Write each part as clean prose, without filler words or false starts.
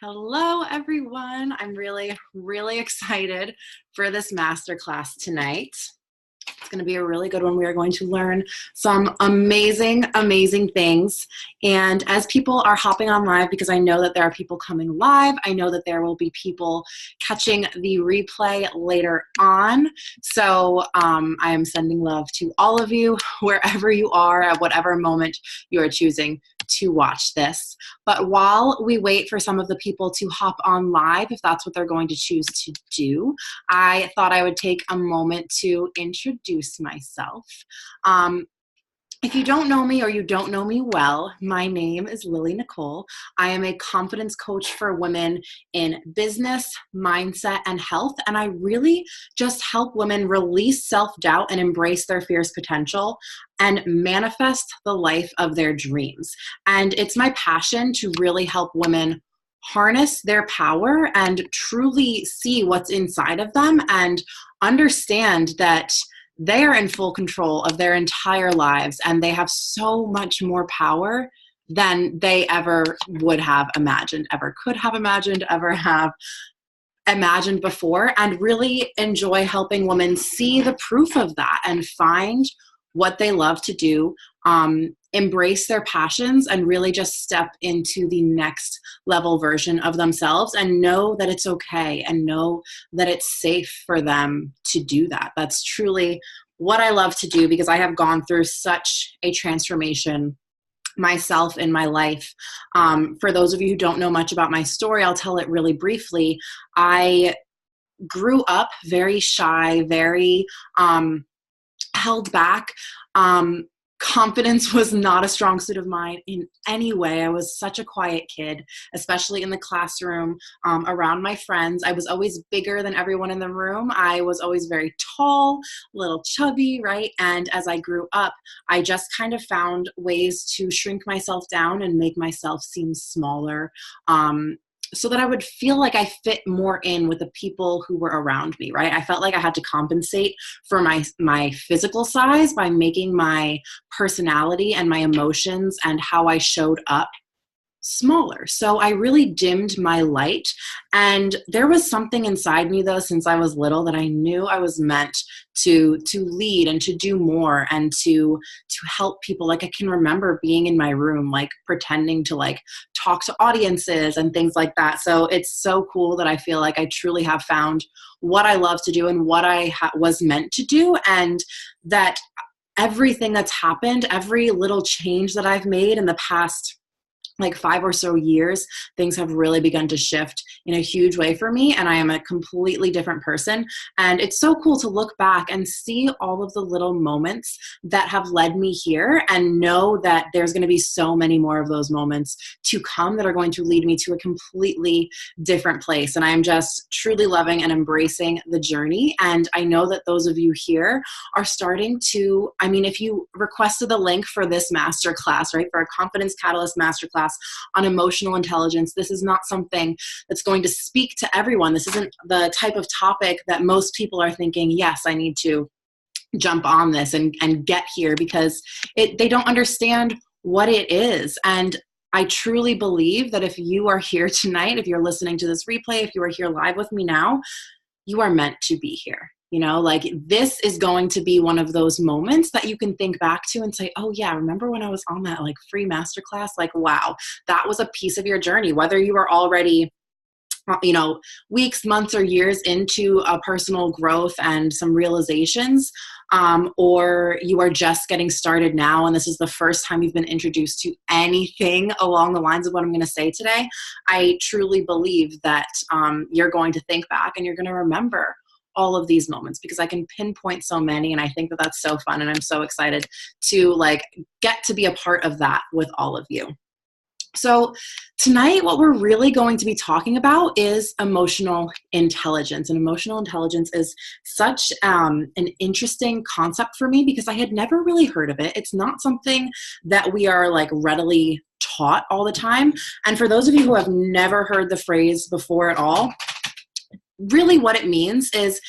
Hello, everyone. I'm really excited for this masterclass tonight. It's going to be a really good one. We are going to learn some amazing things. And as people are hopping on live, because I know that there are people coming live, I know that there will be people catching the replay later on. So I am sending love to all of you, wherever you are, at whatever moment you are choosing to watch this. But while we wait for some of the people to hop on live, if that's what they're going to choose to do, I thought I would take a moment to introduce myself. If you don't know me or you don't know me well, my name is Lily Nicole. I am a confidence coach for women in business, mindset, and health. And I really just help women release self-doubt and embrace their fierce potential and manifest the life of their dreams. And it's my passion to really help women harness their power and truly see what's inside of them and understand that they are in full control of their entire lives, and they have so much more power than they ever would have imagined, ever could have imagined, ever have imagined before, and really enjoy helping women see the proof of that and find what they love to do, embrace their passions, and really just step into the next level version of themselves and know that it's okay and know that it's safe for them to do that. That's truly what I love to do, because I have gone through such a transformation myself in my life. For those of you who don't know much about my story, I'll tell it really briefly. I grew up very shy, very held back. Confidence was not a strong suit of mine in any way. I was such a quiet kid, especially in the classroom, around my friends. I was always bigger than everyone in the room. I was always very tall, a little chubby, right? And as I grew up, I just kind of found ways to shrink myself down and make myself seem smaller, so that I would feel like I fit more in with the people who were around me, right? I felt like I had to compensate for my physical size by making my personality and my emotions and how I showed up smaller. So I really dimmed my light. And there was something inside me, though, since I was little, that I knew I was meant to lead and to do more and to help people. Like, I can remember being in my room, like pretending to like talk to audiences and things like that. So it's so cool that I feel like I truly have found what I love to do and what I was meant to do, and that everything that's happened, every little change that I've made in the past like 5 or so years, things have really begun to shift in a huge way for me, and I am a completely different person. And it's so cool to look back and see all of the little moments that have led me here, and know that there's going to be so many more of those moments to come that are going to lead me to a completely different place. And I am just truly loving and embracing the journey. And I know that those of you here are starting to, I mean, if you requested the link for this masterclass, right, for a Confidence Catalyst masterclass on emotional intelligence, this is not something that's going to speak to everyone. This isn't the type of topic that most people are thinking, yes, I need to jump on this and get here, because they don't understand what it is. And I truly believe that if you are here tonight, if you're listening to this replay, if you are here live with me now, you are meant to be here. You know, like, this is going to be one of those moments that you can think back to and say, oh yeah, remember when I was on that like free masterclass? Like, wow, that was a piece of your journey. Whether you are already, you know, weeks, months, or years into a personal growth and some realizations, or you are just getting started now and this is the first time you've been introduced to anything along the lines of what I'm going to say today, I truly believe that you're going to think back and you're going to remember all of these moments, because I can pinpoint so many, and I think that that's so fun, and I'm so excited to like get to be a part of that with all of you. So tonight, what we're really going to be talking about is emotional intelligence. And emotional intelligence is such an interesting concept for me, because I had never really heard of it. It's not something that we are like readily taught all the time. And for those of you who have never heard the phrase before at all, really what it means is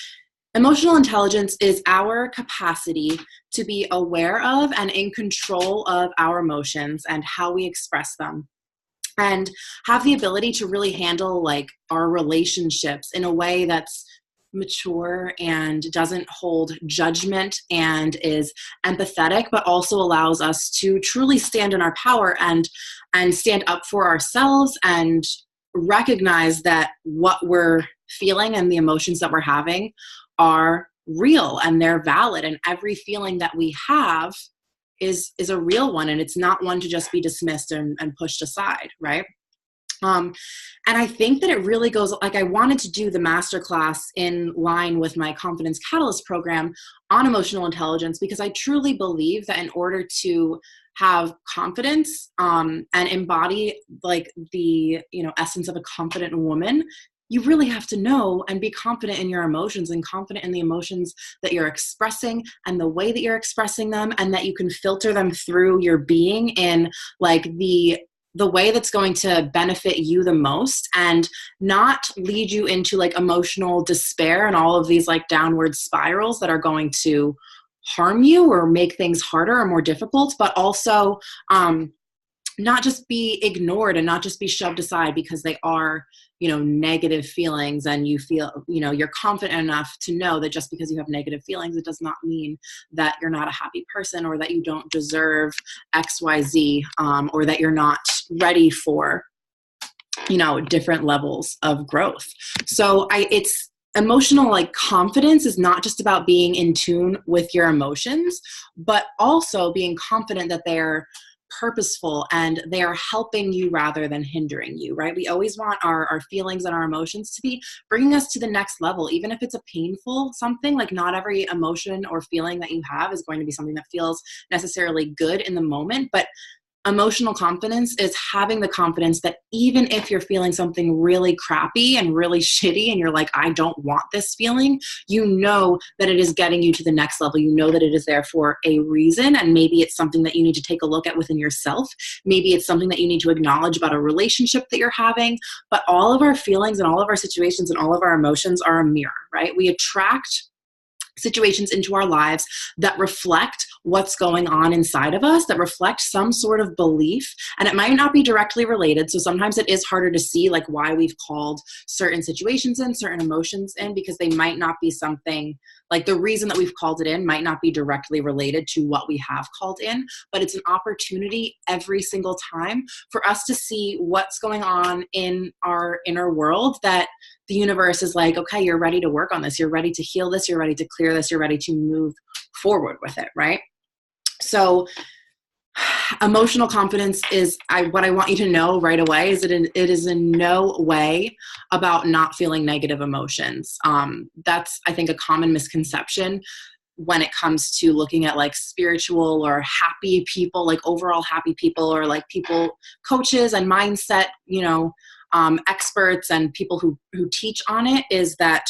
emotional intelligence is our capacity to be aware of and in control of our emotions and how we express them, and have the ability to really handle like our relationships in a way that's mature and doesn't hold judgment and is empathetic, but also allows us to truly stand in our power and stand up for ourselves and recognize that what we're feeling and the emotions that we're having are real and they're valid, and every feeling that we have is a real one, and it's not one to just be dismissed and pushed aside, right? And I think that it really goes, like, I wanted to do the masterclass in line with my Confidence Catalyst program on emotional intelligence, because I truly believe that in order to have confidence and embody like the, you know, essence of a confident woman, you really have to know and be confident in your emotions and confident in the emotions that you're expressing and the way that you're expressing them, and that you can filter them through your being in like the way that's going to benefit you the most and not lead you into like emotional despair and all of these like downward spirals that are going to harm you or make things harder or more difficult, but also not just be ignored and not just be shoved aside because they are, you know, negative feelings, and you feel, you know, you're confident enough to know that just because you have negative feelings, it does not mean that you're not a happy person or that you don't deserve XYZ, or that you're not ready for, you know, different levels of growth. So it's emotional, like, confidence is not just about being in tune with your emotions, but also being confident that they're purposeful and they are helping you rather than hindering you, right? We always want our feelings and our emotions to be bringing us to the next level, even if it's a painful something. Like, not every emotion or feeling that you have is going to be something that feels necessarily good in the moment, but emotional confidence is having the confidence that even if you're feeling something really crappy and really shitty and you're like, I don't want this feeling, you know that it is getting you to the next level. You know that it is there for a reason, and maybe it's something that you need to take a look at within yourself. Maybe it's something that you need to acknowledge about a relationship that you're having. But all of our feelings and all of our situations and all of our emotions are a mirror, right? We attract situations into our lives that reflect what's going on inside of us, that reflect some sort of belief, and it might not be directly related. So sometimes it is harder to see like why we've called certain situations in, certain emotions in, because they might not be something, like the reason that we've called it in might not be directly related to what we have called in, but it's an opportunity every single time for us to see what's going on in our inner world, that the universe is like, okay, you're ready to work on this. You're ready to heal this. You're ready to clear this. You're ready to move forward with it, right? So emotional confidence is, what I want you to know right away is that it is in no way about not feeling negative emotions. That's, I think, a common misconception when it comes to looking at like spiritual or happy people, like overall happy people, or like people, coaches and mindset, you know, experts and people who teach on it, is that,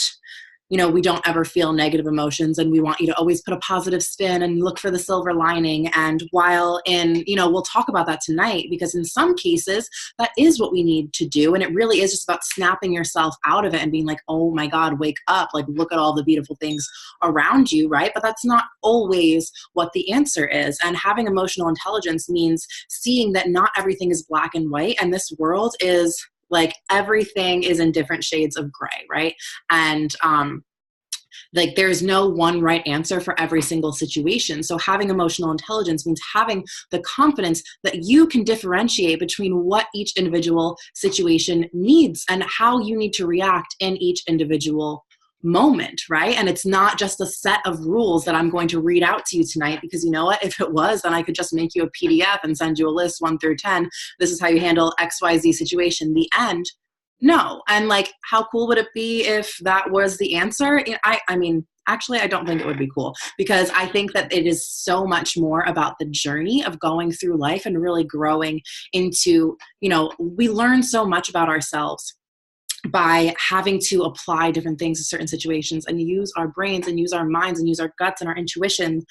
you know, we don't ever feel negative emotions, and we want you to always put a positive spin and look for the silver lining. And while you know, we'll talk about that tonight, because in some cases that is what we need to do. And it really is just about snapping yourself out of it and being like, oh my God, wake up. Like, look at all the beautiful things around you, right? But that's not always what the answer is. And having emotional intelligence means seeing that not everything is black and white. And this world is like, everything is in different shades of gray, right? And like, there's no one right answer for every single situation. So having emotional intelligence means having the confidence that you can differentiate between what each individual situation needs and how you need to react in each individual moment, right? And it's not just a set of rules that I'm going to read out to you tonight, because you know what? If it was, then I could just make you a PDF and send you a list 1 through 10. This is how you handle XYZ situation. The end. No. And like, how cool would it be if that was the answer? I mean, actually, I don't think it would be cool, because I think that it is so much more about the journey of going through life and really growing into, you know, we learn so much about ourselves by having to apply different things to certain situations and use our brains and use our minds and use our guts and our intuition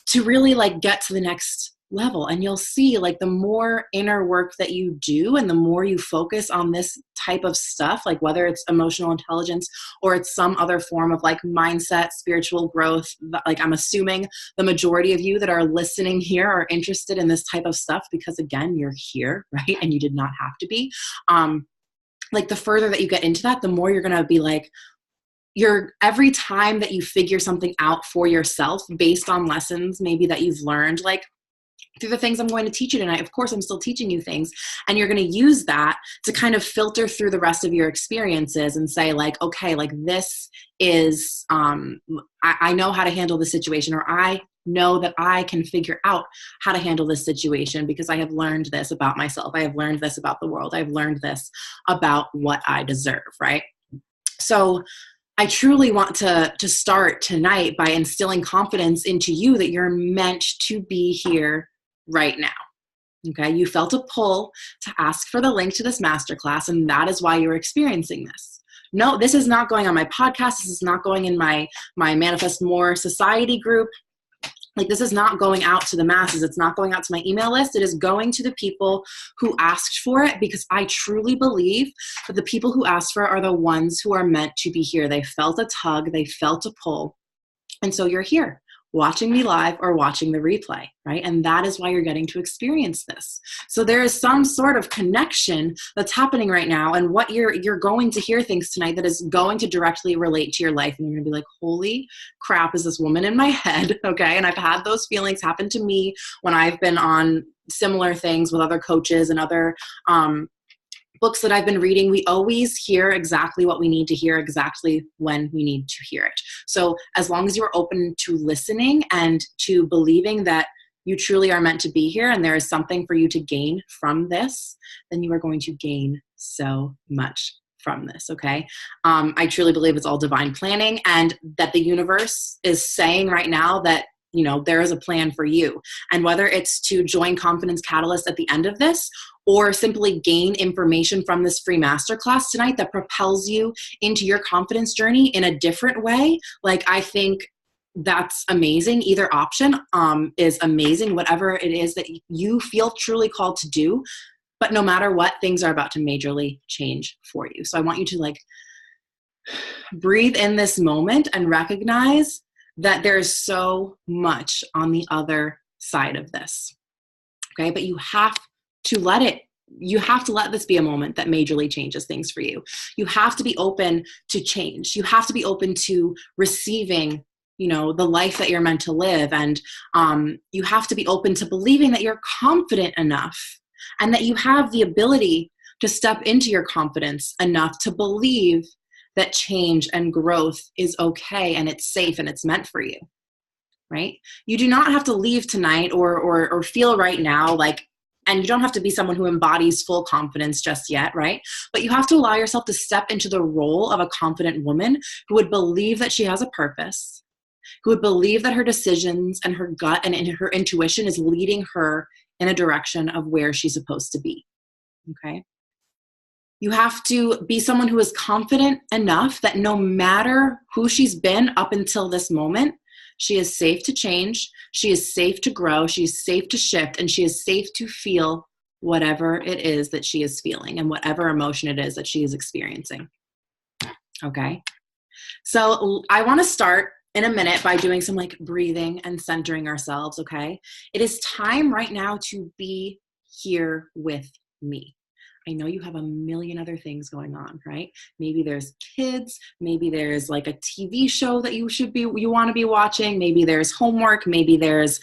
to really like get to the next level. And you'll see, like, the more inner work that you do and the more you focus on this type of stuff, like whether it's emotional intelligence or it's some other form of like mindset, spiritual growth, like I'm assuming the majority of you that are listening here are interested in this type of stuff because, again, you're here, right? And you did not have to be. Like, the further that you get into that, the more you're going to be like, every time that you figure something out for yourself based on lessons maybe that you've learned, like through the things I'm going to teach you tonight, of course, I'm still teaching you things, and you're going to use that to kind of filter through the rest of your experiences and say, like, okay, like this is, I know how to handle this situation, or I know that I can figure out how to handle this situation because I have learned this about myself. I have learned this about the world. I've learned this about what I deserve, right? So I truly want to start tonight by instilling confidence into you that you're meant to be here right now. Okay, you felt a pull to ask for the link to this masterclass, and that is why you're experiencing this. No, this is not going on my podcast. This is not going in my Manifest More Society group. Like, this is not going out to the masses. It's not going out to my email list. It is going to the people who asked for it, because I truly believe that the people who asked for it are the ones who are meant to be here. They felt a tug. They felt a pull. And so you're here watching me live or watching the replay, right? And that is why you're getting to experience this. So there is some sort of connection that's happening right now, and what you're going to hear things tonight that is going to directly relate to your life, and you're going to be like, holy crap, is this woman in my head? Okay. And I've had those feelings happen to me when I've been on similar things with other coaches and other books that I've been reading. We always hear exactly what we need to hear, exactly when we need to hear it. So as long as you're open to listening and to believing that you truly are meant to be here and there is something for you to gain from this, then you are going to gain so much from this, okay? I truly believe it's all divine planning, and that the universe is saying right now that, you know, there is a plan for you. And whether it's to join Confidence Catalyst at the end of this, or simply gain information from this free masterclass tonight that propels you into your confidence journey in a different way, like, I think that's amazing. Either option is amazing, whatever it is that you feel truly called to do. But no matter what, things are about to majorly change for you. So I want you to, like, breathe in this moment and recognize that there is so much on the other side of this. Okay, but you have to let this be a moment that majorly changes things for you. You have to be open to change. You have to be open to receiving, you know, the life that you're meant to live. And you have to be open to believing that you're confident enough and that you have the ability to step into your confidence enough to believe that change and growth is okay and it's safe and it's meant for you, right? You do not have to leave tonight or feel right now like, and you don't have to be someone who embodies full confidence just yet, right? But you have to allow yourself to step into the role of a confident woman who would believe that she has a purpose, who would believe that her decisions and her gut and her intuition is leading her in a direction of where she's supposed to be, okay? You have to be someone who is confident enough that no matter who she's been up until this moment, she is safe to change, she is safe to grow, she is safe to shift, and she is safe to feel whatever it is that she is feeling and whatever emotion it is that she is experiencing. Okay? So I want to start in a minute by doing some like breathing and centering ourselves, okay? It is time right now to be here with me. I know you have a million other things going on, right? Maybe there's kids, maybe there's like a TV show that you want to be watching, maybe there's homework, maybe there's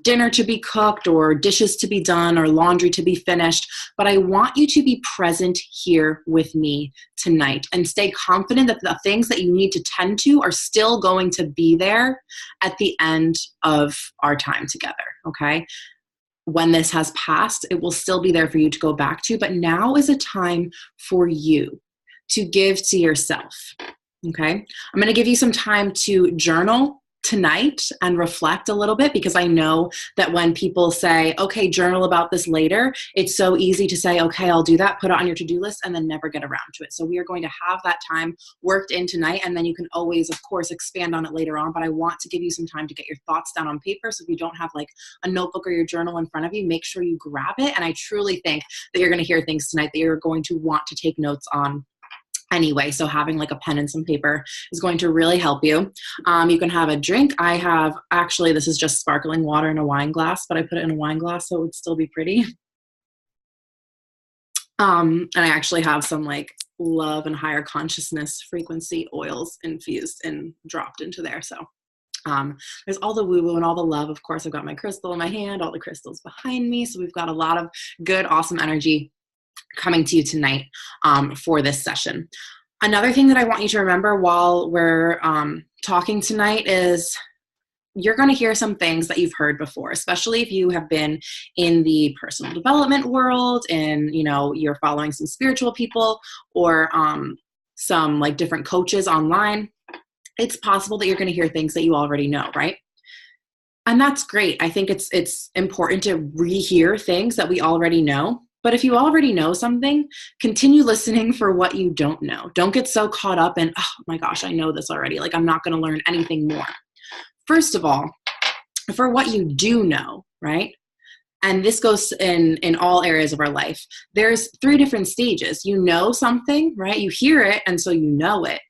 dinner to be cooked or dishes to be done or laundry to be finished, but I want you to be present here with me tonight and stay confident that the things that you need to tend to are still going to be there at the end of our time together, okay? When this has passed, it will still be there for you to go back to, but now is a time for you to give to yourself, okay? I'm going to give you some time to journal, tonight and reflect a little bit, because I know that when people say, okay, journal about this later, it's so easy to say, okay, I'll do that, put it on your to-do list, and then never get around to it. So we are going to have that time worked in tonight, and then you can always, of course, expand on it later on, but I want to give you some time to get your thoughts down on paper. So if you don't have like a notebook or your journal in front of you, make sure you grab it. And I truly think that you're going to hear things tonight that you're going to want to take notes on anyway. So having like a pen and some paper is going to really help you. You can have a drink. I have, actually, this is just sparkling water in a wine glass, but I put it in a wine glass so it would still be pretty. And I actually have some like love and higher consciousness frequency oils infused and dropped into there. So there's all the woo-woo and all the love. Of course, I've got my crystal in my hand, all the crystals behind me. So we've got a lot of good, awesome energy coming to you tonight for this session. Another thing that I want you to remember while we're talking tonight is you're going to hear some things that you've heard before, especially if you have been in the personal development world and, you know, you're following some spiritual people or some like different coaches online. It's possible that you're going to hear things that you already know, right? And that's great. I think it's important to rehear things that we already know. But if you already know something, continue listening for what you don't know. Don't get so caught up in, oh my gosh, I know this already. Like, I'm not going to learn anything more. First of all, for what you do know, right? And this goes in all areas of our life. There's 3 different stages. You know something, right? You hear it, and so you know it.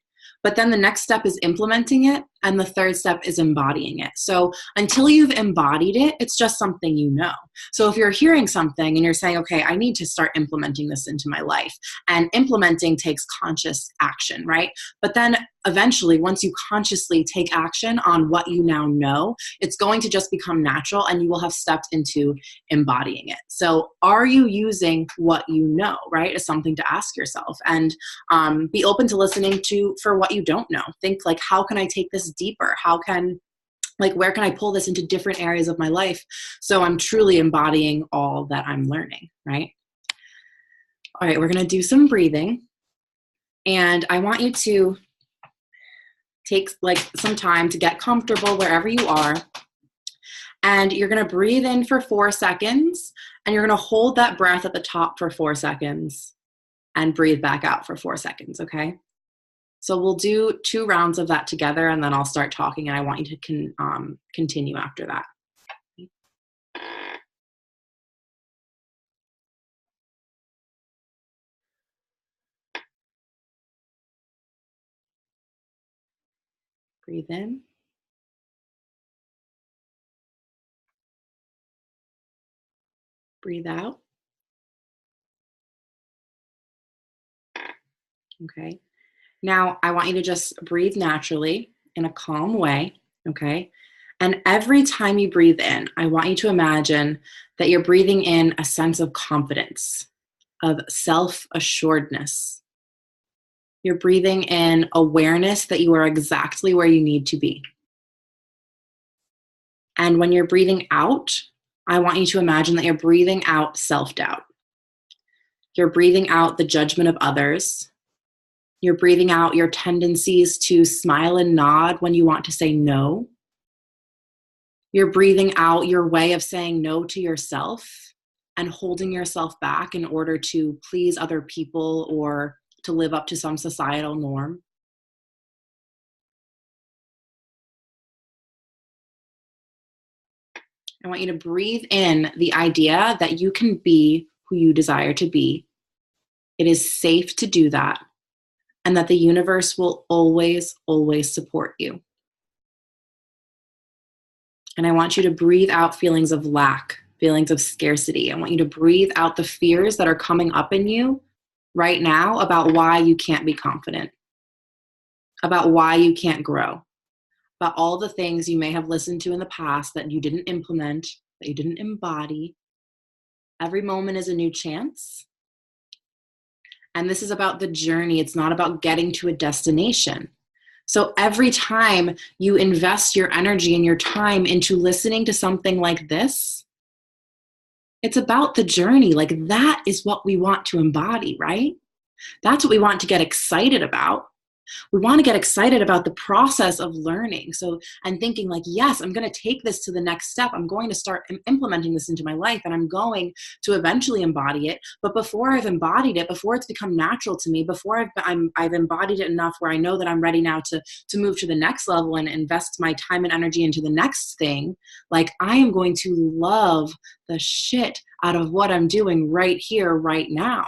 But then the next step is implementing it, and the third step is embodying it. So until you've embodied it, it's just something you know. So if you're hearing something and you're saying, okay, I need to start implementing this into my life, and implementing takes conscious action, right? But then eventually, once you consciously take action on what you now know, it's going to just become natural, and you will have stepped into embodying it. So are you using what you know, right, is something to ask yourself, and be open to listening to for what you don't know. Think like, how can I take this deeper? Where can I pull this into different areas of my life so I'm truly embodying all that I'm learning, right? All right, we're going to do some breathing. And I want you to take like some time to get comfortable wherever you are. And you're going to breathe in for 4 seconds, and you're going to hold that breath at the top for 4 seconds and breathe back out for 4 seconds, okay? So we'll do 2 rounds of that together, and then I'll start talking, and I want you to continue after that. Breathe in. Breathe out. Okay. Now, I want you to just breathe naturally in a calm way, okay? And every time you breathe in, I want you to imagine that you're breathing in a sense of confidence, of self-assuredness. You're breathing in awareness that you are exactly where you need to be. And when you're breathing out, I want you to imagine that you're breathing out self-doubt. You're breathing out the judgment of others. You're breathing out your tendencies to smile and nod when you want to say no. You're breathing out your way of saying no to yourself and holding yourself back in order to please other people or to live up to some societal norm. I want you to breathe in the idea that you can be who you desire to be. It is safe to do that, and that the universe will always, always support you. And I want you to breathe out feelings of lack, feelings of scarcity. I want you to breathe out the fears that are coming up in you right now about why you can't be confident, about why you can't grow, about all the things you may have listened to in the past that you didn't implement, that you didn't embody. Every moment is a new chance. And this is about the journey. It's not about getting to a destination. So every time you invest your energy and your time into listening to something like this, it's about the journey. Like, that is what we want to embody, right? That's what we want to get excited about. We want to get excited about the process of learning. So, and thinking like, yes, I'm going to take this to the next step. I'm going to start implementing this into my life, and I'm going to eventually embody it. But before I've embodied it, before it's become natural to me, before I've embodied it enough where I know that I'm ready now to move to the next level and invest my time and energy into the next thing, like I am going to love the shit out of what I'm doing right here, right now.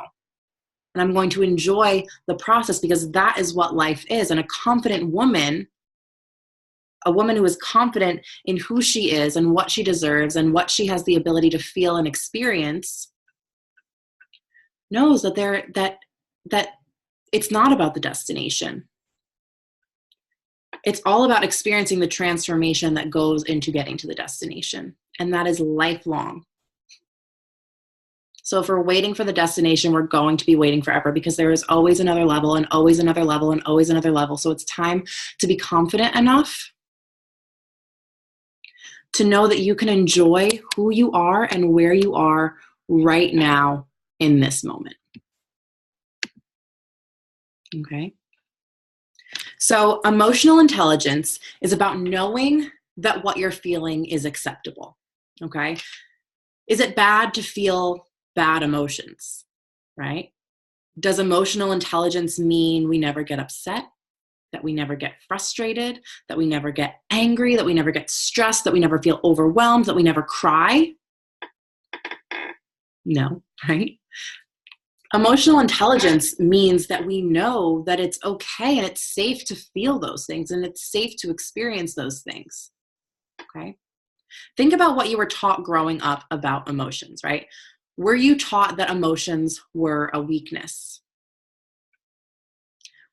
And I'm going to enjoy the process, because that is what life is. And a confident woman, a woman who is confident in who she is and what she deserves and what she has the ability to feel and experience, knows that that it's not about the destination. It's all about experiencing the transformation that goes into getting to the destination. And that is lifelong. So if we're waiting for the destination, we're going to be waiting forever, because there is always another level and always another level and always another level. So it's time to be confident enough to know that you can enjoy who you are and where you are right now in this moment. Okay. So emotional intelligence is about knowing that what you're feeling is acceptable. Okay. Is it bad to feel bad emotions, right? Does emotional intelligence mean we never get upset, that we never get frustrated, that we never get angry, that we never get stressed, that we never feel overwhelmed, that we never cry? No, right? Emotional intelligence means that we know that it's okay and it's safe to feel those things, and it's safe to experience those things, okay? Think about what you were taught growing up about emotions, right? Were you taught that emotions were a weakness?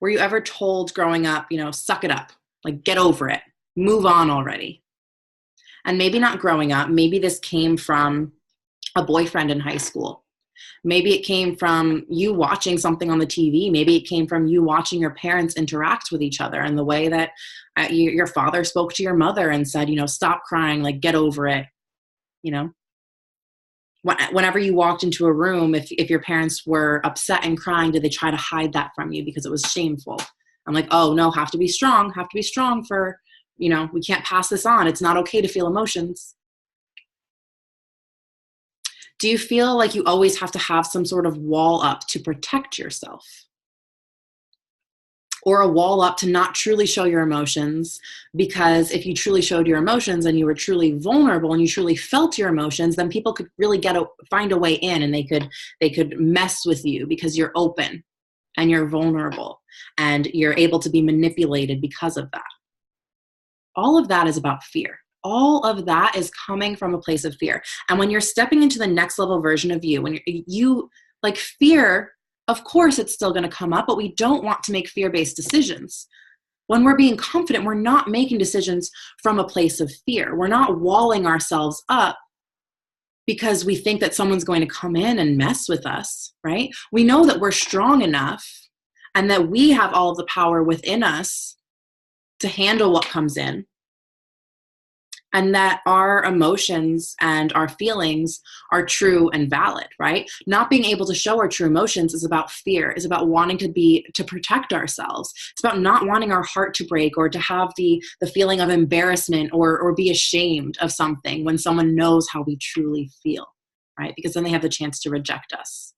Were you ever told growing up, suck it up, like get over it, move on already? And maybe not growing up, maybe this came from a boyfriend in high school. Maybe it came from you watching something on the TV. Maybe it came from you watching your parents interact with each other, and the way that your father spoke to your mother and said, stop crying, like get over it, Whenever you walked into a room, if your parents were upset and crying, did they try to hide that from you because it was shameful? I'm like, oh no, have to be strong for, we can't pass this on. It's not okay to feel emotions. Do you feel like you always have to have some sort of wall up to protect yourself? Or a wall up to not truly show your emotions, because if you truly showed your emotions and you were truly vulnerable and you truly felt your emotions, then people could really find a way in, and they could mess with you because you're open and you're vulnerable and you're able to be manipulated because of that. All of that is about fear. All of that is coming from a place of fear. And when you're stepping into the next level version of you, when you like fear, of course it's still going to come up, but we don't want to make fear-based decisions. When we're being confident, we're not making decisions from a place of fear. We're not walling ourselves up because we think that someone's going to come in and mess with us, right? We know that we're strong enough and that we have all of the power within us to handle what comes in, and that our emotions and our feelings are true and valid, right? Not being able to show our true emotions is about fear, is about wanting to protect ourselves. It's about not wanting our heart to break or to have the feeling of embarrassment or be ashamed of something when someone knows how we truly feel, right? Because then they have the chance to reject us,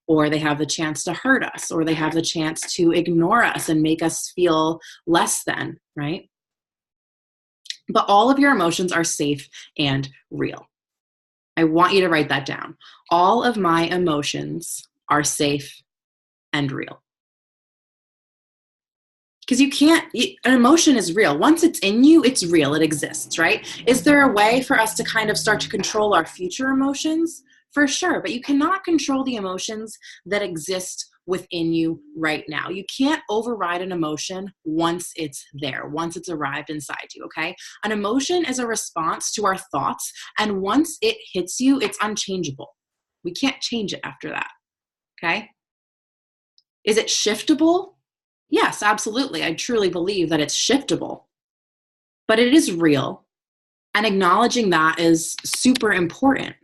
or they have the chance to hurt us, or they have the chance to ignore us and make us feel less than, right? But all of your emotions are safe and real. I want you to write that down. All of my emotions are safe and real. Because an emotion is real. Once it's in you, it's real, it exists, right? Is there a way for us to kind of start to control our future emotions? For sure, but you cannot control the emotions that exist within you right now. You can't override an emotion once it's there, once it's arrived inside you, okay? An emotion is a response to our thoughts, and once it hits you, it's unchangeable. We can't change it after that, okay? Is it shiftable? Yes, absolutely. I truly believe that it's shiftable, but it is real, and acknowledging that is super important.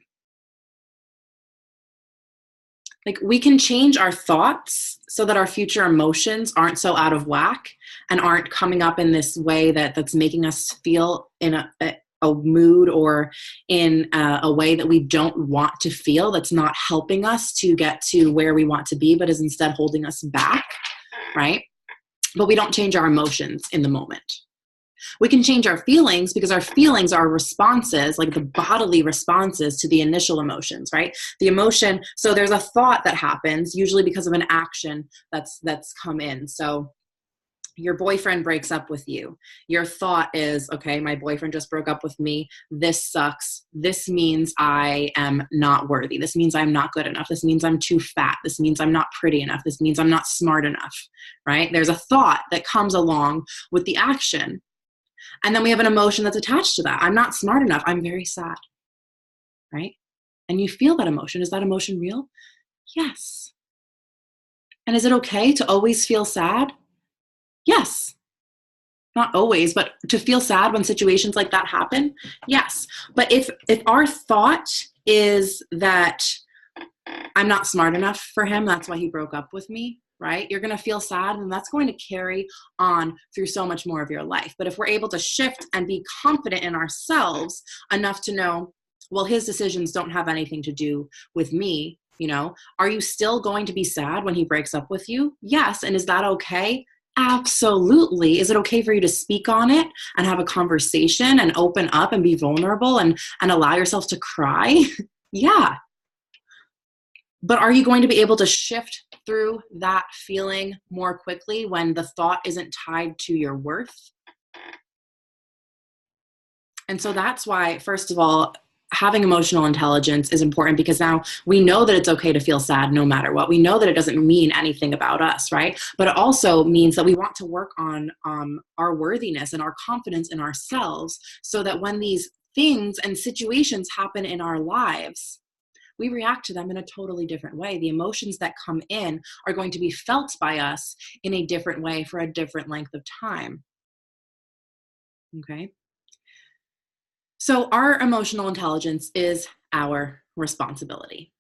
Like, we can change our thoughts so that our future emotions aren't so out of whack and aren't coming up in this way that's making us feel in a mood or in a way that we don't want to feel, that's not helping us to get to where we want to be, but is instead holding us back, right? But we don't change our emotions in the moment. We can change our feelings because our feelings are responses, like the bodily responses to the initial emotions, right? The emotion, so there's a thought that happens, usually because of an action that's come in. So your boyfriend breaks up with you. Your thought is, okay, my boyfriend just broke up with me. This sucks. This means I am not worthy. This means I'm not good enough. This means I'm too fat. This means I'm not pretty enough. This means I'm not smart enough, right? There's a thought that comes along with the action. And then we have an emotion that's attached to that. I'm not smart enough. I'm very sad, right? And you feel that emotion. Is that emotion real? Yes. And is it okay to always feel sad? Yes. Not always, but to feel sad when situations like that happen? Yes. But if our thought is that I'm not smart enough for him, that's why he broke up with me, right? You're going to feel sad, and that's going to carry on through so much more of your life. But if we're able to shift and be confident in ourselves enough to know, well, his decisions don't have anything to do with me, are you still going to be sad when he breaks up with you? Yes. And is that okay? Absolutely. Is it okay for you to speak on it and have a conversation and open up and be vulnerable and allow yourself to cry? Yeah. But are you going to be able to shift through that feeling more quickly when the thought isn't tied to your worth? And so that's why, first of all, having emotional intelligence is important, because now we know that it's okay to feel sad no matter what. We know that it doesn't mean anything about us, right? But it also means that we want to work on our worthiness and our confidence in ourselves, so that when these things and situations happen in our lives, we react to them in a totally different way. The emotions that come in are going to be felt by us in a different way for a different length of time. Okay? So our emotional intelligence is our responsibility.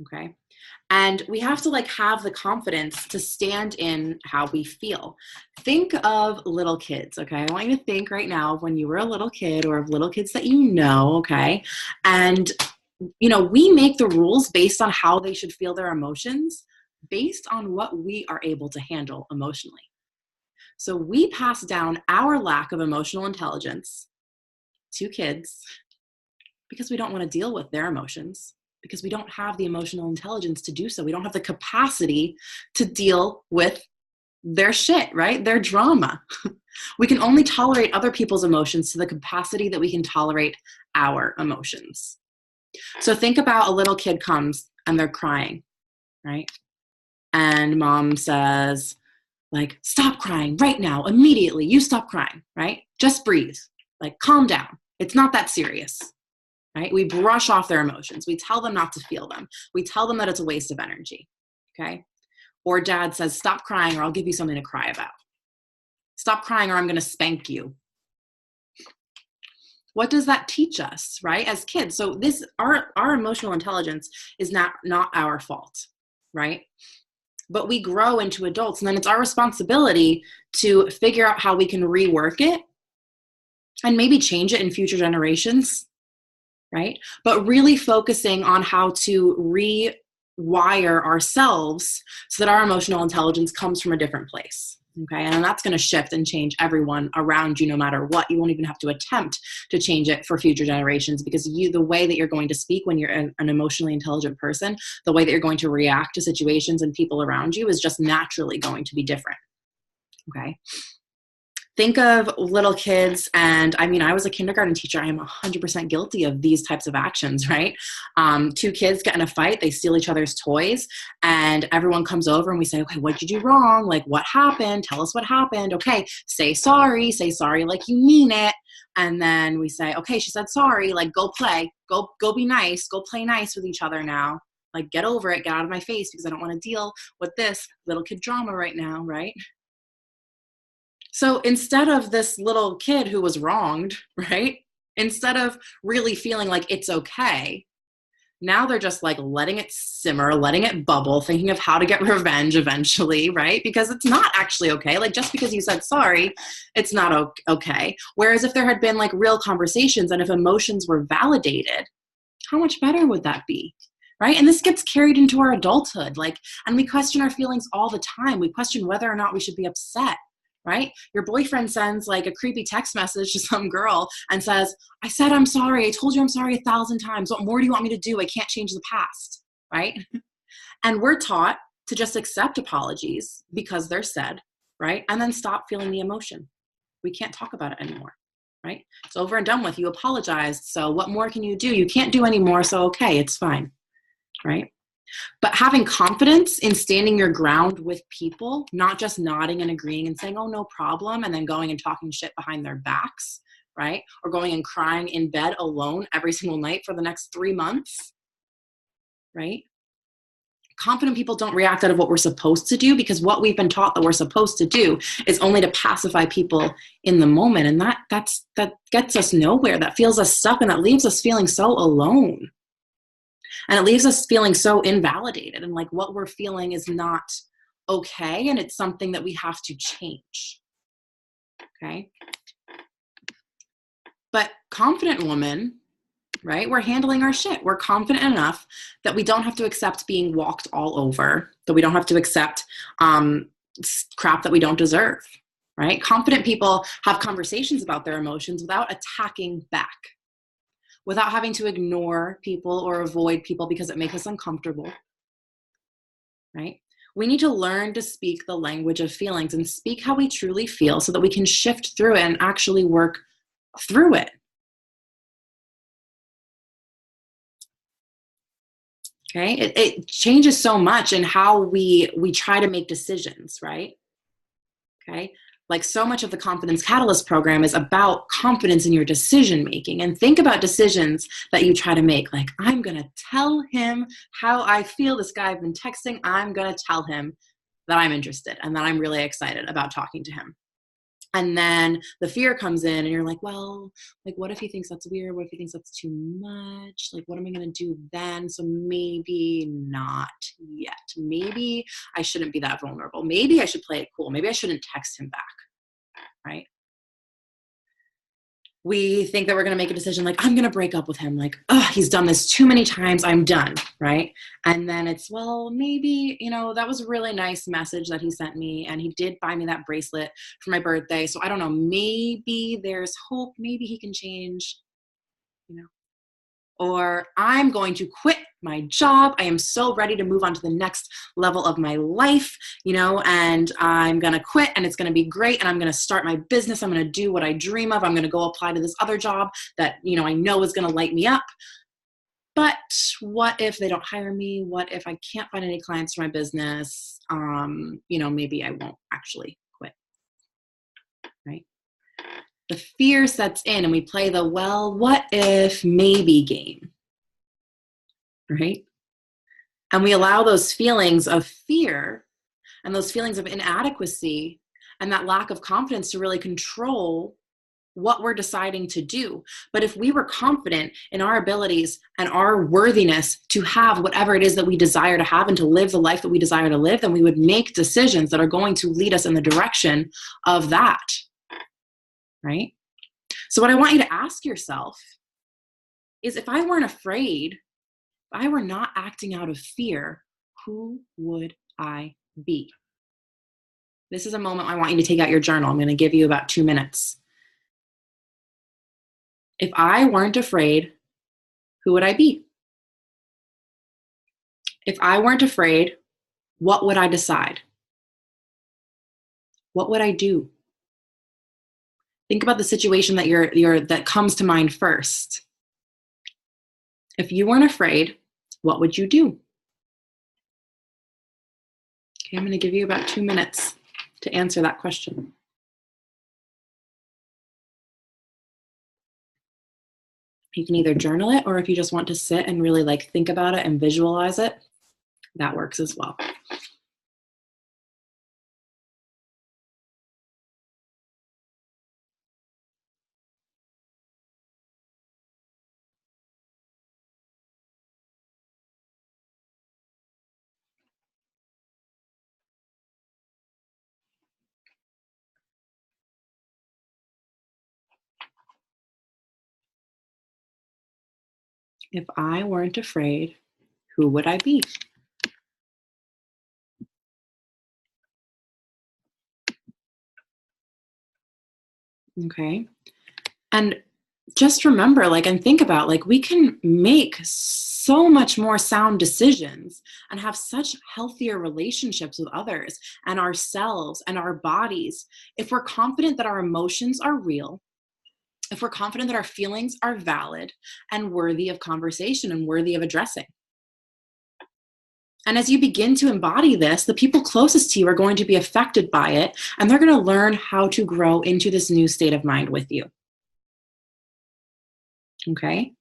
Okay? And we have to have the confidence to stand in how we feel. Think of little kids, okay? I want you to think right now of when you were a little kid, or of little kids that okay? And we make the rules based on how they should feel their emotions, based on what we are able to handle emotionally. So we pass down our lack of emotional intelligence to kids because we don't want to deal with their emotions, because we don't have the emotional intelligence to do so. We don't have the capacity to deal with their shit, right? Their drama. We can only tolerate other people's emotions to the capacity that we can tolerate our emotions. So think about a little kid comes and they're crying, right? And mom says, stop crying right now, immediately. You stop crying, right? Just breathe, calm down. It's not that serious, right? We brush off their emotions. We tell them not to feel them. We tell them that it's a waste of energy, okay? Or dad says, stop crying or I'll give you something to cry about. Stop crying or I'm going to spank you. What does that teach us, right, as kids? So our emotional intelligence is not our fault, right? But we grow into adults, and then it's our responsibility to figure out how we can rework it and maybe change it in future generations, right? But really focusing on how to rewire ourselves so that our emotional intelligence comes from a different place. Okay, and that's going to shift and change everyone around you no matter what. You won't even have to attempt to change it for future generations, because the way that you're going to speak when you're an emotionally intelligent person, the way that you're going to react to situations and people around you is just naturally going to be different. Okay. Think of little kids, and I was a kindergarten teacher. I am 100% guilty of these types of actions, right? Two kids get in a fight, they steal each other's toys, and everyone comes over and we say, okay, what'd you do wrong? What happened? Tell us what happened. Okay, say sorry like you mean it. And then we say, okay, she said sorry, go play, go be nice, go play nice with each other now. Get over it, get out of my face, because I don't want to deal with this little kid drama right now, right? So instead of this little kid who was wronged, right? Instead of really feeling like it's okay, Now they're just like letting it simmer, letting it bubble, thinking of how to get revenge eventually, right? Because it's not actually okay. Like just because you said sorry, it's not okay. Whereas if there had been like real conversations and if emotions were validated, how much better would that be? Right? And this gets carried into our adulthood. Like, and we question our feelings all the time. We question whether or not we should be upset. Right? Your boyfriend sends like a creepy text message to some girl and says, I said I'm sorry. I told you I'm sorry 1,000 times. What more do you want me to do? I can't change the past. Right? And we're taught to just accept apologies because they're said, right? And then stop feeling the emotion. We can't talk about it anymore, right? It's over and done with. You apologized. So what more can you do? You can't do any more. So, okay, it's fine, right? But having confidence in standing your ground with people, not just nodding and agreeing and saying, oh, no problem, and then going and talking shit behind their backs, right? Or going and crying in bed alone every single night for the next 3 months, right? Confident people don't react out of what we're supposed to do, because what we've been taught that we're supposed to do is only to pacify people in the moment. And that gets us nowhere. That feels us stuck, and that leaves us feeling so alone. And it leaves us feeling so invalidated, and like what we're feeling is not okay, and it's something that we have to change. Okay? But confident women, right? We're handling our shit. We're confident enough that we don't have to accept being walked all over, that we don't have to accept crap that we don't deserve, right? Confident people have conversations about their emotions without attacking back, without having to ignore people or avoid people because it makes us uncomfortable, right? We need to learn to speak the language of feelings and speak how we truly feel so that we can shift through it and actually work through it. Okay, it changes so much in how we try to make decisions, right? Okay, like so much of the Confidence Catalyst program is about confidence in your decision making. And think about decisions that you try to make. Like, I'm gonna tell him how I feel. This guy I've been texting, I'm gonna tell him that I'm interested and that I'm really excited about talking to him. And then the fear comes in and you're like, well, like, what if he thinks that's weird? What if he thinks that's too much? Like, what am I going to do then? So maybe not yet. Maybe I shouldn't be that vulnerable. Maybe I should play it cool. Maybe I shouldn't text him back. Right? We think that we're going to make a decision like, I'm going to break up with him. Like, oh, he's done this too many times. I'm done. Right. And then it's, well, maybe, that was a really nice message that he sent me. And he did buy me that bracelet for my birthday. So I don't know, maybe there's hope. Maybe he can change, you know. Or I'm going to quit my job. I am so ready to move on to the next level of my life, and I'm going to quit and it's going to be great. And I'm going to start my business. I'm going to do what I dream of. I'm going to go apply to this other job that, I know is going to light me up. But what if they don't hire me? What if I can't find any clients for my business? Maybe I won't actually quit, right? The fear sets in and we play the, well, what if maybe game, right? And we allow those feelings of fear and those feelings of inadequacy and that lack of confidence to really control what we're deciding to do. But if we were confident in our abilities and our worthiness to have whatever it is that we desire to have and to live the life that we desire to live, then we would make decisions that are going to lead us in the direction of that, right? So what I want you to ask yourself is, if I weren't afraid, if I were not acting out of fear, who would I be? This is a moment I want you to take out your journal. I'm going to give you about 2 minutes. If I weren't afraid, who would I be? If I weren't afraid, what would I decide? What would I do? Think about the situation that that comes to mind first. If you weren't afraid, what would you do? Okay, I'm going to give you about 2 minutes to answer that question. You can either journal it, or if you just want to sit and really think about it and visualize it, that works as well. If I weren't afraid, who would I be? Okay. And just remember, like, and think about, like, we can make so much more sound decisions and have such healthier relationships with others and ourselves and our bodies if we're confident that our emotions are real, if we're confident that our feelings are valid and worthy of conversation and worthy of addressing. And as you begin to embody this, the people closest to you are going to be affected by it, and they're going to learn how to grow into this new state of mind with you. Okay.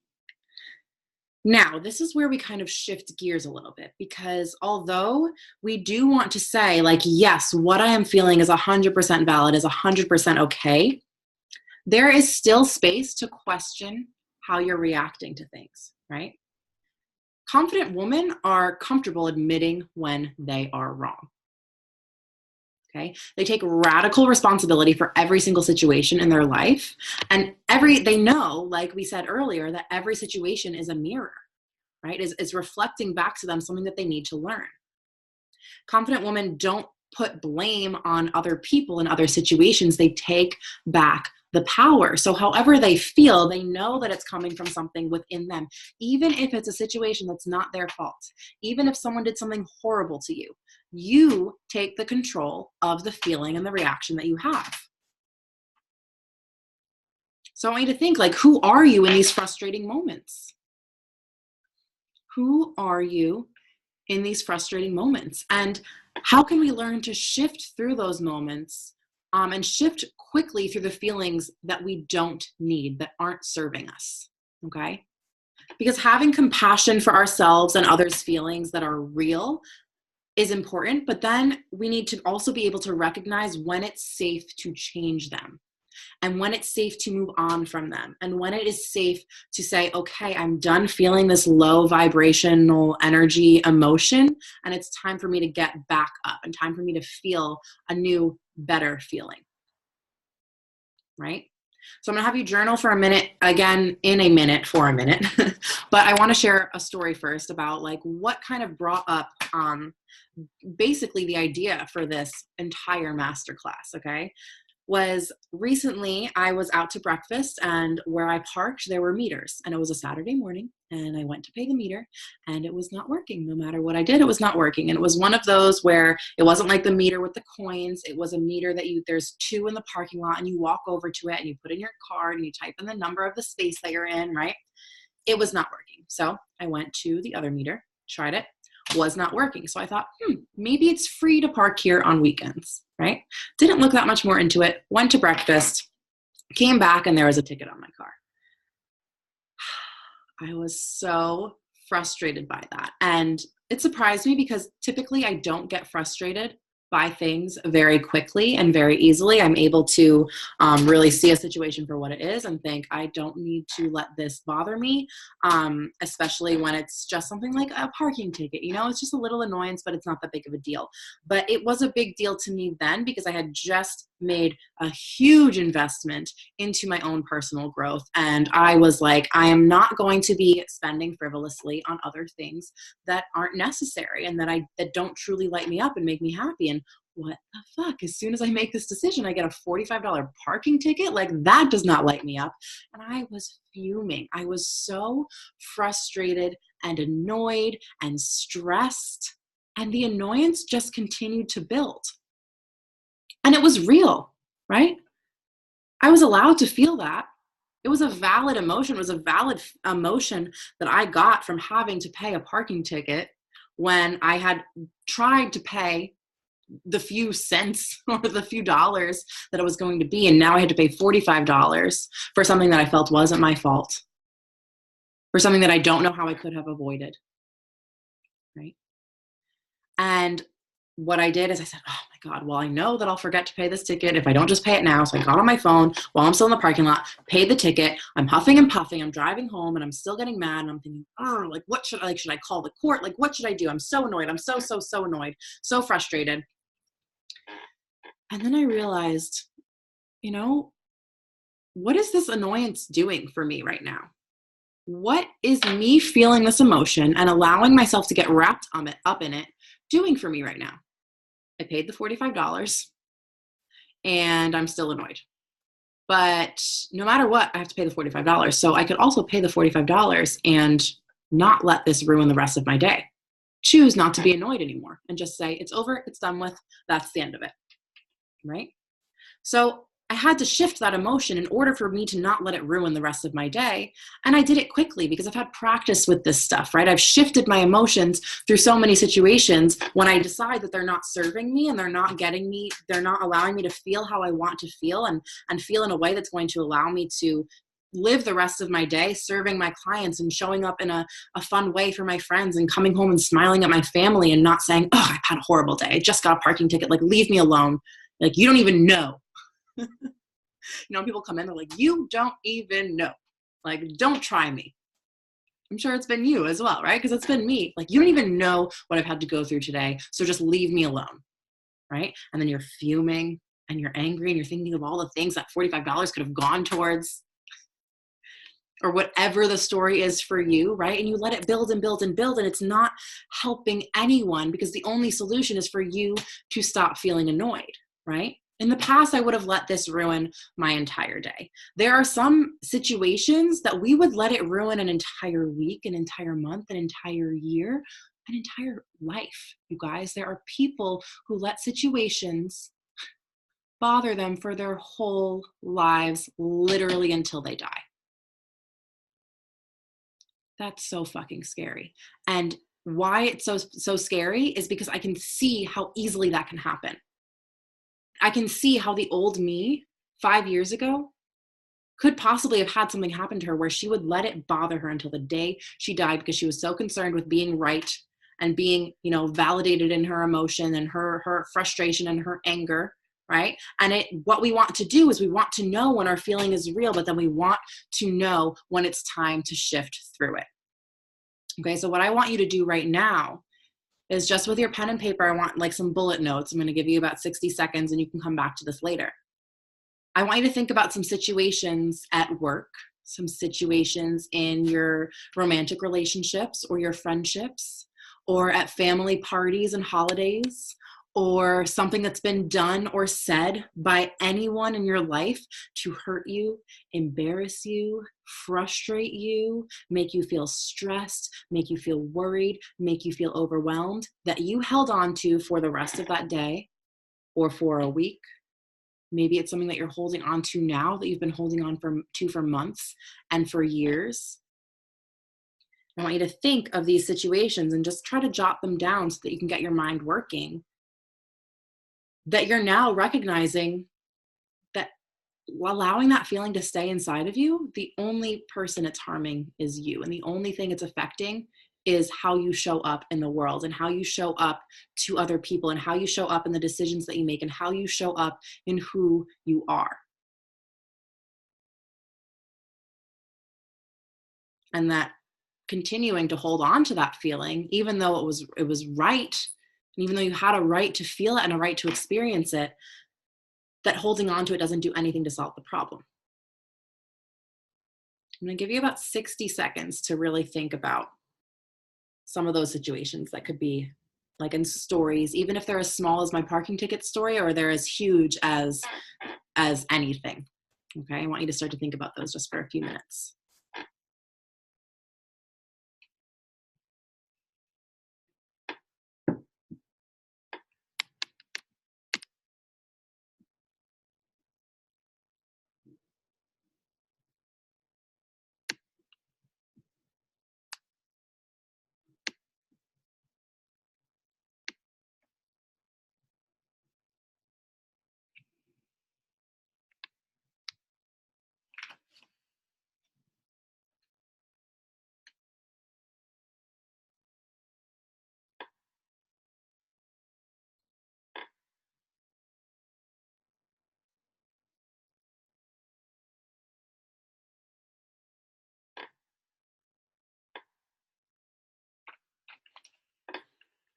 Now, this is where we kind of shift gears a little bit because although we do want to say, like, yes, what I am feeling is 100% valid, is 100% okay, there is still space to question how you're reacting to things, right? Confident women are comfortable admitting when they are wrong. Okay. They take radical responsibility for every single situation in their life. And they know, like we said earlier, that every situation is a mirror, right? Is reflecting back to them something that they need to learn. Confident women don't put blame on other people in other situations. They take back the power. So however they feel, they know that it's coming from something within them, even if it's a situation that's not their fault, even if someone did something horrible to you. You take the control of the feeling and the reaction that you have. So I want you to think, like, who are you in these frustrating moments? Who are you in these frustrating moments? And how can we learn to shift through those moments and shift quickly through the feelings that we don't need, that aren't serving us? Okay. Because having compassion for ourselves and others' feelings that are real is important, but then we need to also be able to recognize when it's safe to change them and when it's safe to move on from them, and when it is safe to say, okay, I'm done feeling this low vibrational energy emotion, and it's time for me to get back up and time for me to feel a new, better feeling, right? So I'm going to have you journal for a minute, again, in a minute, for a minute. But I want to share a story first about, like, what kind of brought up basically the idea for this entire masterclass, okay? Was recently I was out to breakfast, and where I parked, there were meters, and it was a Saturday morning, and I went to pay the meter, and it was not working. No matter what I did, it was not working. And it was one of those where it wasn't like the meter with the coins. It was a meter that there's two in the parking lot, and you walk over to it and you put in your card and you type in the number of the space that you're in, right? It was not working. So I went to the other meter, tried it, was not working. So I thought, maybe it's free to park here on weekends, right? Didn't look that much more into it, went to breakfast, came back, and there was a ticket on my car. I was so frustrated by that. And it surprised me because typically I don't get frustrated by things very quickly and very easily. I'm able to really see a situation for what it is and think, I don't need to let this bother me, especially when it's just something like a parking ticket. It's just a little annoyance, but it's not that big of a deal. But it was a big deal to me then because I had just made a huge investment into my own personal growth. And I was like, I am not going to be spending frivolously on other things that aren't necessary and that don't truly light me up and make me happy. And what the fuck? As soon as I make this decision, I get a $45 parking ticket? Like, that does not light me up. And I was fuming. I was so frustrated and annoyed and stressed. And the annoyance just continued to build. And it was real, right? I was allowed to feel that. It was a valid emotion. It was a valid emotion that I got from having to pay a parking ticket when I had tried to pay the few cents or the few dollars that it was going to be. And now I had to pay $45 for something that I felt wasn't my fault, for something that I don't know how I could have avoided, right? And what I did is I said, oh my God, well, I know that I'll forget to pay this ticket if I don't just pay it now. So I got on my phone while I'm still in the parking lot, paid the ticket. I'm huffing and puffing. I'm driving home and I'm still getting mad. And I'm thinking, like, what should I call the court? Like, what should I do? I'm so annoyed. I'm so annoyed, so frustrated. And then I realized, what is this annoyance doing for me right now? What is me feeling this emotion and allowing myself to get wrapped up in it doing for me right now? I paid the $45 and I'm still annoyed. But no matter what, I have to pay the $45. So I could also pay the $45 and not let this ruin the rest of my day. Choose not to be annoyed anymore and just say, it's over, it's done with, that's the end of it, right? So I had to shift that emotion in order for me to not let it ruin the rest of my day. And I did it quickly because I've had practice with this stuff, right? I've shifted my emotions through so many situations when I decide that they're not serving me and they're not getting me, they're not allowing me to feel how I want to feel and feel in a way that's going to allow me to live the rest of my day serving my clients and showing up in a fun way for my friends and coming home and smiling at my family and not saying, oh, I've had a horrible day. I just got a parking ticket. Like, leave me alone. Like, you don't even know. People come in, they're like, you don't even know. Like, don't try me. I'm sure it's been you as well, right? Because it's been me. Like, you don't even know what I've had to go through today. So just leave me alone, right? And then you're fuming and you're angry and you're thinking of all the things that $45 could have gone towards or whatever the story is for you, right? And you let it build and build and build, and it's not helping anyone because the only solution is for you to stop feeling annoyed, right? In the past, I would have let this ruin my entire day. There are some situations that we would let it ruin an entire week, an entire month, an entire year, an entire life, you guys. There are people who let situations bother them for their whole lives, literally until they die. That's so fucking scary. And why it's so scary is because I can see how easily that can happen. I can see how the old me 5 years ago could possibly have had something happen to her where she would let it bother her until the day she died because she was so concerned with being right and being, validated in her emotion and her frustration and her anger, right? And what we want to do is we want to know when our feeling is real, but then we want to know when it's time to shift through it. Okay, so what I want you to do right now is just with your pen and paper, I want like some bullet notes. I'm going to give you about 60 seconds and you can come back to this later. I want you to think about some situations at work, some situations in your romantic relationships or your friendships, or at family parties and holidays, or something that's been done or said by anyone in your life to hurt you, embarrass you, frustrate you, make you feel stressed, make you feel worried, make you feel overwhelmed, that you held on to for the rest of that day or for a week. Maybe it's something that you're holding on to now that you've been holding on for months and for years. I want you to think of these situations and just try to jot them down so that you can get your mind working. That you're now recognizing that allowing that feeling to stay inside of you, the only person it's harming is you. And the only thing it's affecting is how you show up in the world and how you show up to other people and how you show up in the decisions that you make and how you show up in who you are. And that continuing to hold on to that feeling, even though it was right, and even though you had a right to feel it and a right to experience it, that holding on to it doesn't do anything to solve the problem. I'm going to give you about 60 seconds to really think about some of those situations that could be like in stories, even if they're as small as my parking ticket story or they're as huge as anything. Okay, I want you to start to think about those just for a few minutes.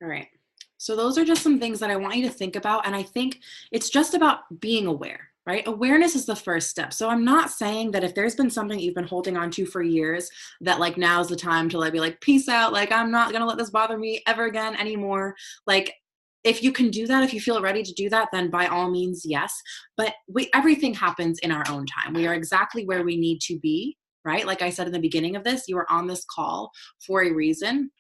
All right. So those are just some things that I want you to think about. And I think it's just about being aware. right? Awareness is the first step. So I'm not saying that if there's been something you've been holding on to for years, that like now's the time to like be like, peace out. Like, I'm not going to let this bother me ever again anymore. Like, if you can do that, if you feel ready to do that, then by all means, yes. But everything happens in our own time. We are exactly where we need to be, right? Like I said in the beginning of this, you are on this call for a reason.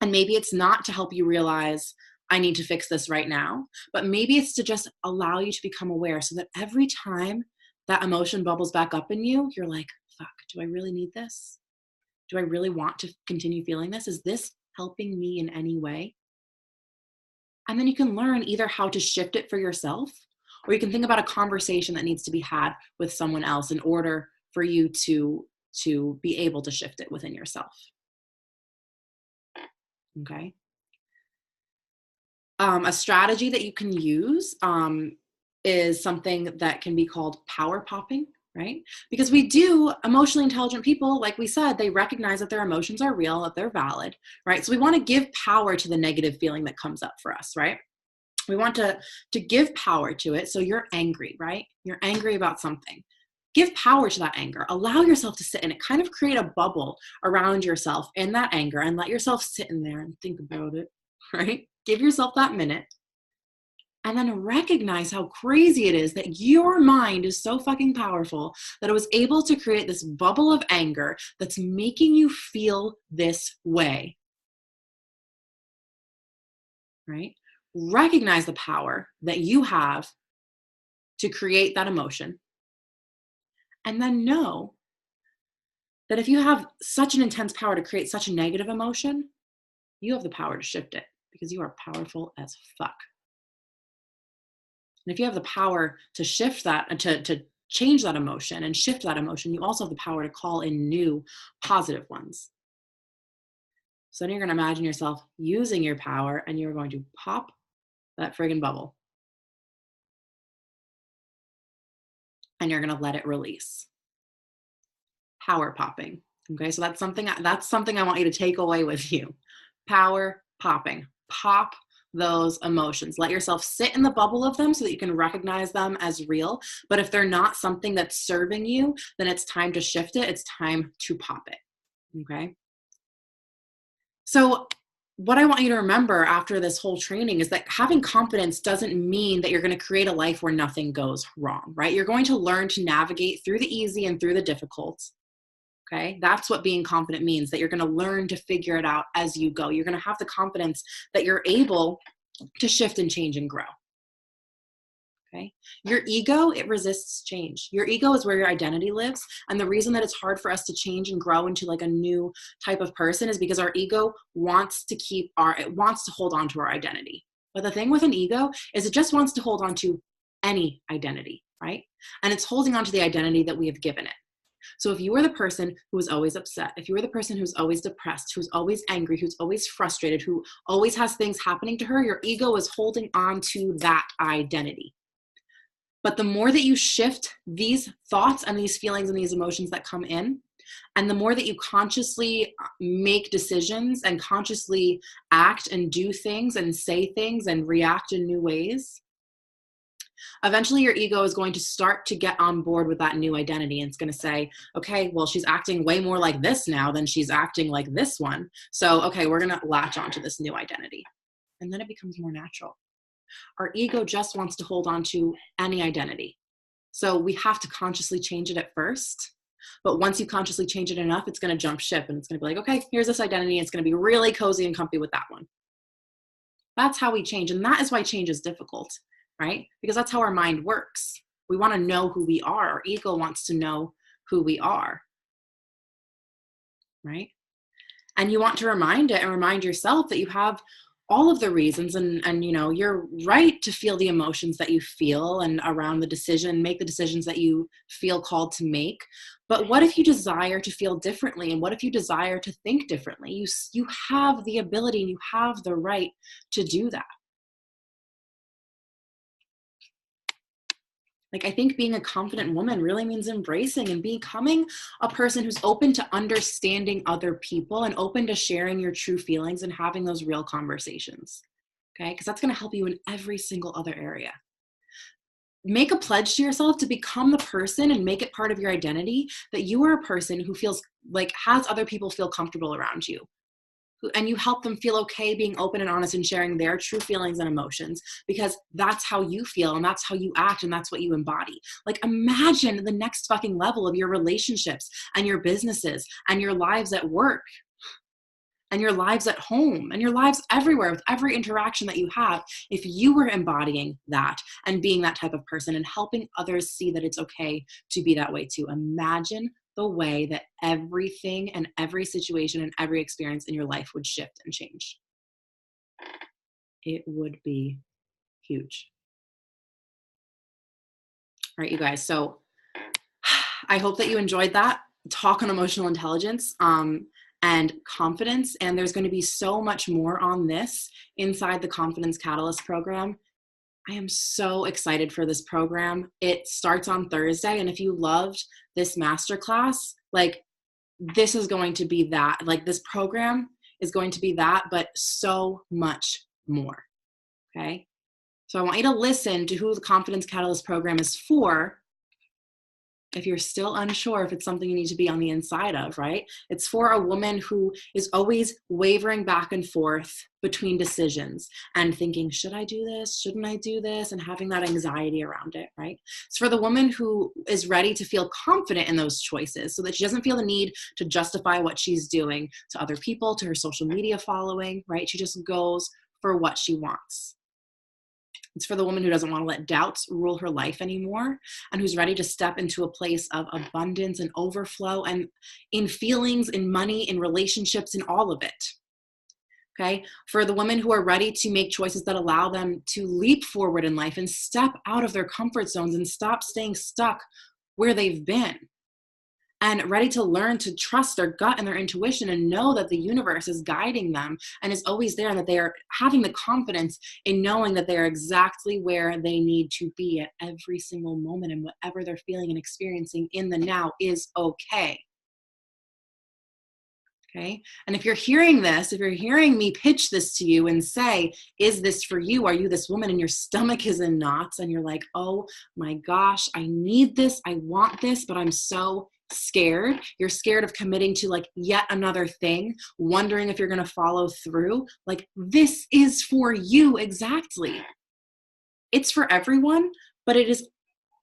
And maybe it's not to help you realize, I need to fix this right now, but maybe it's to just allow you to become aware so that every time that emotion bubbles back up in you, you're like, fuck, do I really need this? Do I really want to continue feeling this? Is this helping me in any way? And then you can learn either how to shift it for yourself, or you can think about a conversation that needs to be had with someone else in order for you to be able to shift it within yourself. Okay. A strategy that you can use is something that can be called power popping, right? Because we do, emotionally intelligent people, like we said, they recognize that their emotions are real, that they're valid, right? So we want to give power to the negative feeling that comes up for us, right? We want to give power to it. So you're angry, right? You're angry about something. Give power to that anger. Allow yourself to sit in it. Kind of create a bubble around yourself in that anger and let yourself sit in there and think about it, right? Give yourself that minute and then recognize how crazy it is that your mind is so fucking powerful that it was able to create this bubble of anger that's making you feel this way, right? Recognize the power that you have to create that emotion. And then know that if you have such an intense power to create such a negative emotion, you have the power to shift it because you are powerful as fuck. And if you have the power to shift that and to change that emotion and shift that emotion, you also have the power to call in new positive ones. So then you're going to imagine yourself using your power and you're going to pop that friggin' bubble and you're going to let it release. Power popping. Okay, so that's something I want you to take away with you. Power popping. Pop those emotions. Let yourself sit in the bubble of them so that you can recognize them as real. But if they're not something that's serving you, then it's time to shift it. It's time to pop it. Okay. So what I want you to remember after this whole training is that having confidence doesn't mean that you're going to create a life where nothing goes wrong, right? You're going to learn to navigate through the easy and through the difficult. Okay, that's what being confident means, that you're going to learn to figure it out as you go. You're going to have the confidence that you're able to shift and change and grow. Okay, your ego, it resists change. Your ego is where your identity lives. And the reason that it's hard for us to change and grow into like a new type of person is because our ego wants to it wants to hold on to our identity. But the thing with an ego is it just wants to hold on to any identity, right? And it's holding on to the identity that we have given it. So if you were the person who is always upset, if you were the person who's always depressed, who's always angry, who's always frustrated, who always has things happening to her, your ego is holding on to that identity. But the more that you shift these thoughts and these feelings and these emotions that come in, and the more that you consciously make decisions and consciously act and do things and say things and react in new ways, eventually your ego is going to start to get on board with that new identity. And it's going to say, okay, well, she's acting way more like this now than she's acting like this one. So, okay, we're going to latch onto this new identity. And then it becomes more natural. Our ego just wants to hold on to any identity. So we have to consciously change it at first. But once you consciously change it enough, it's going to jump ship and it's going to be like, okay, here's this identity. It's going to be really cozy and comfy with that one. That's how we change. And that is why change is difficult, right? Because that's how our mind works. We want to know who we are. Our ego wants to know who we are, right? And you want to remind it and remind yourself that you have all of the reasons and you know, you're right to feel the emotions that you feel and around the decision, make the decisions that you feel called to make. But what if you desire to feel differently? And what if you desire to think differently? You have the ability and you have the right to do that. Like, I think being a confident woman really means embracing and becoming a person who's open to understanding other people and open to sharing your true feelings and having those real conversations. Okay, because that's going to help you in every single other area. make a pledge to yourself to become the person and make it part of your identity that you are a person who feels like has other people feel comfortable around you. And you help them feel okay being open and honest and sharing their true feelings and emotions, because that's how you feel and that's how you act and that's what you embody. Like, imagine the next fucking level of your relationships and your businesses and your lives at work and your lives at home and your lives everywhere with every interaction that you have, if you were embodying that and being that type of person and helping others see that it's okay to be that way too. Imagine the way that everything and every situation and every experience in your life would shift and change. It would be huge. All right, you guys. So I hope that you enjoyed that talk on emotional intelligence and confidence. And there's going to be so much more on this inside the Confidence Catalyst program. I am so excited for this program. It starts on Thursday. And if you loved this masterclass, like, this is going to be that. Like, this program is going to be that, but so much more. Okay. So I want you to listen to who the Confidence Catalyst program is for. If you're still unsure if it's something you need to be on the inside of, right? It's for a woman who is always wavering back and forth between decisions and thinking, should I do this? Shouldn't I do this? And having that anxiety around it, right? It's for the woman who is ready to feel confident in those choices so that she doesn't feel the need to justify what she's doing to other people, to her social media following, right? She just goes for what she wants. It's for the woman who doesn't want to let doubts rule her life anymore and who's ready to step into a place of abundance and overflow and in feelings, in money, in relationships, in all of it. Okay? For the women who are ready to make choices that allow them to leap forward in life and step out of their comfort zones and stop staying stuck where they've been. And ready to learn to trust their gut and their intuition and know that the universe is guiding them and is always there, and that they are having the confidence in knowing that they are exactly where they need to be at every single moment, and whatever they're feeling and experiencing in the now is okay. Okay. And if you're hearing this, if you're hearing me pitch this to you and say, is this for you? Are you this woman and your stomach is in knots and you're like, oh my gosh, I need this. I want this, but I'm so scared. You're scared of committing to like yet another thing, wondering if you're going to follow through. Like, this is for you. Exactly. It's for everyone, but it is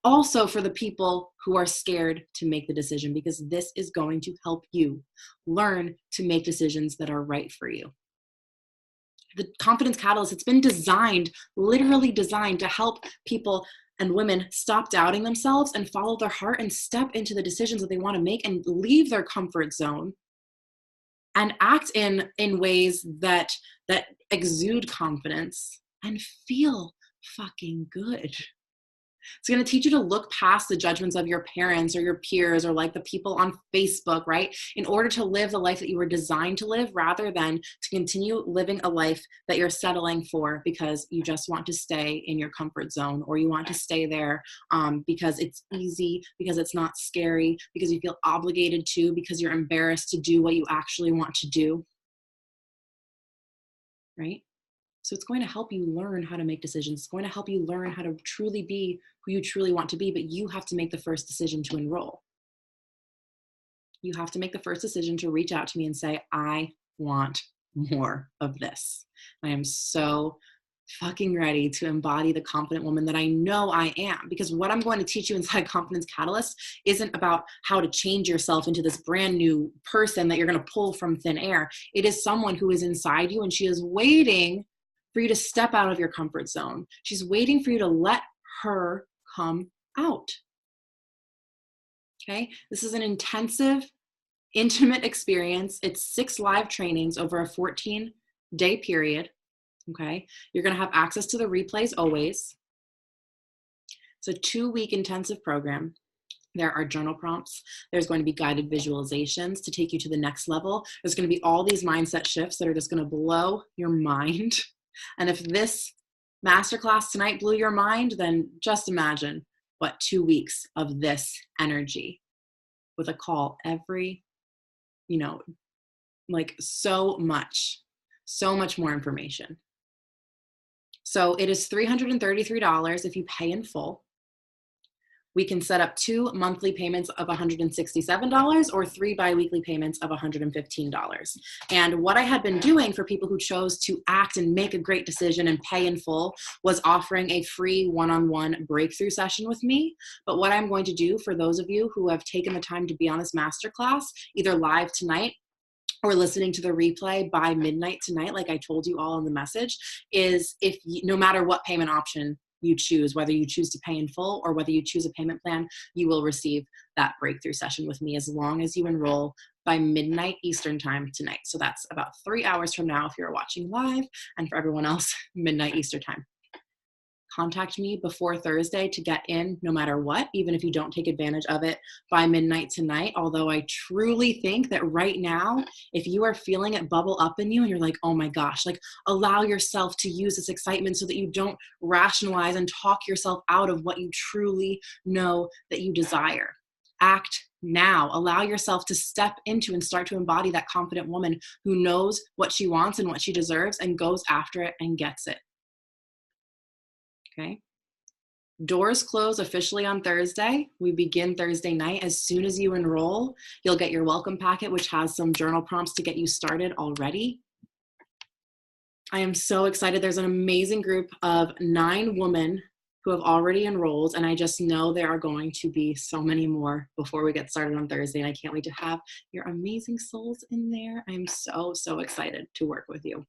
also for the people who are scared to make the decision, because this is going to help you learn to make decisions that are right for you. The Confidence Catalyst, it's been designed, literally designed, to help people and women stop doubting themselves and follow their heart and step into the decisions that they want to make and leave their comfort zone and act in ways that exude confidence and feel fucking good. It's going to teach you to look past the judgments of your parents or your peers or like the people on Facebook, right? In order to live the life that you were designed to live, rather than to continue living a life that you're settling for because you just want to stay in your comfort zone, or you want to stay there because it's easy, because it's not scary, because you feel obligated to, because you're embarrassed to do what you actually want to do, right? So it's going to help you learn how to make decisions. It's going to help you learn how to truly be who you truly want to be, but you have to make the first decision to enroll. You have to make the first decision to reach out to me and say, I want more of this. I am so fucking ready to embody the confident woman that I know I am. Because what I'm going to teach you inside Confidence Catalyst isn't about how to change yourself into this brand new person that you're going to pull from thin air. It is someone who is inside you, and she is waiting for you to step out of your comfort zone. She's waiting for you to let her come out. Okay? This is an intensive, intimate experience. It's 6 live trainings over a 14-day period. Okay? You're going to have access to the replays always. It's a 2-week intensive program. There are journal prompts. There's going to be guided visualizations to take you to the next level. There's going to be all these mindset shifts that are just going to blow your mind. And if this masterclass tonight blew your mind, then just imagine what 2 weeks of this energy with a call every, like so much more information. So it is $333 if you pay in full. We can set up 2 monthly payments of $167 or 3 biweekly payments of $115. And what I had been doing for people who chose to act and make a great decision and pay in full was offering a free one-on-one breakthrough session with me. But what I'm going to do for those of you who have taken the time to be on this masterclass, either live tonight or listening to the replay by midnight tonight, like I told you all in the message, is no matter what payment option you choose, whether you choose to pay in full or whether you choose a payment plan, you will receive that breakthrough session with me as long as you enroll by midnight Eastern time tonight. So that's about 3 hours from now if you're watching live, and for everyone else, midnight Eastern time. Contact me before Thursday to get in no matter what, even if you don't take advantage of it by midnight tonight. Although I truly think that right now, if you are feeling it bubble up in you and you're like, oh my gosh, like allow yourself to use this excitement so that you don't rationalize and talk yourself out of what you truly know that you desire. Act now. Allow yourself to step into and start to embody that confident woman who knows what she wants and what she deserves and goes after it and gets it. Okay. Doors close officially on Thursday. We begin Thursday night. As soon as you enroll, you'll get your welcome packet, which has some journal prompts to get you started already. I am so excited. There's an amazing group of 9 women who have already enrolled, and I just know there are going to be so many more before we get started on Thursday, and I can't wait to have your amazing souls in there. I'm so, so excited to work with you.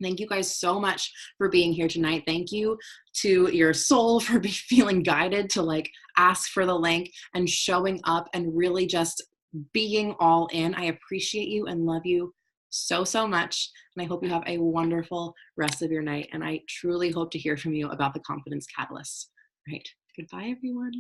Thank you guys so much for being here tonight. Thank you to your soul for feeling guided to like ask for the link and showing up and really just being all in. I appreciate you and love you so, so much. And I hope you have a wonderful rest of your night. And I truly hope to hear from you about the Confidence Catalyst. All right. Goodbye, everyone.